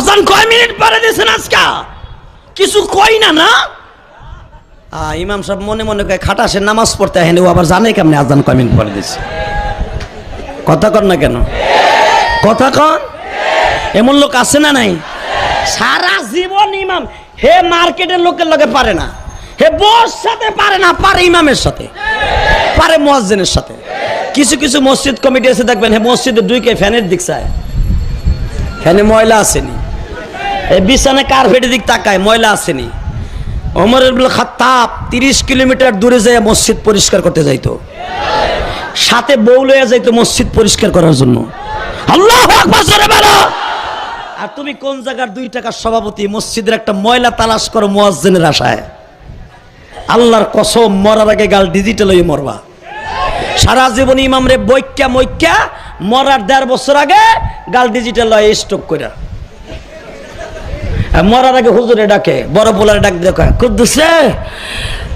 আজান কয় মিনিট পরে দিয়েছেন আজকে? কিছু কই না না। ইমাম সাহেব মনে মনে কয় খাটাসে নামাজ পড়তে হেন, ও আবার জানে কেমনে আজান কয় মিনিট পরে দিচ্ছে। কথা কন না কেন? কথা কন। এমন লোক আছে না নাই? সারা জীবন ইমাম, হে মার্কেটের লোকের লগে পারে না, হে বস সাথে পারে না, পারে ইমামের সাথে, পারে মুয়াজ্জিনের সাথে। কিছু কিছু মসজিদ কমিটি আছে দেখবেন, হে মসজিদে দুইকে ফ্যানের দিক চায়, ফ্যানে ময়লা আসেনি, এই বিছানে কার্পেটের দিক তাকায়, ময়লা আসেনি। ওমর ইবনে খাত্তাব 30 কিলোমিটার দূরে যায় মসজিদ পরিষ্কার করতে যাইতো, সাথে বউ লইয়া যাইতো মসজিদ পরিষ্কার করার জন্য। আল্লাহু আকবার জোরে বলো। আর তুমি কোন জায়গার 2 টাকার সভাপতি, মসজিদের একটা ময়লা তালাশ করো মুয়াজ্জিনের আশায়। আল্লাহর কসম, মরার আগে গাল ডিজিটাল হয়ে মরবা। সারা জীবন ইমামরে বৈক্যা মৈক্যা মরার 1.5 বছর আগে গাল ডিজিটাল হয়ে স্টক করে মরার আগে হুজুরে ডাকে, বড় পোলারে ডাক দেখো, কুদ্দুসে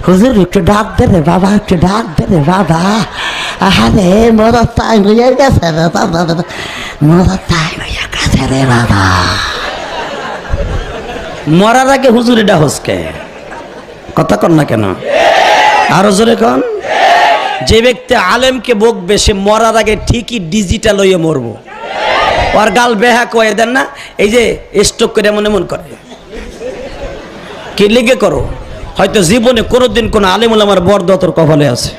হুজুর একটু ডাক দে রে বাবা, একটু ডাক দে রে বাবা। আরে মরার টাইম হয়ে গেছে রে বাবা, মরার টাইম হয়ে গেছে রে বাবা। মরার আগে হুজুরে ডাকসকে, কথা কন না কেন? আরো জোরে কন। যে ব্যক্তি আলেমকে বকবে সে মরার আগে ঠিকই ডিজিটাল হয়ে মরবো। ওর গাল বেহা কয়ে দেন না, এই যে স্টক করে এমন এমন করে, কি লিগে করো? হয়তো জীবনে কোনোদিন কোনো আলেম ওলামার বরদতর কপালে আছে।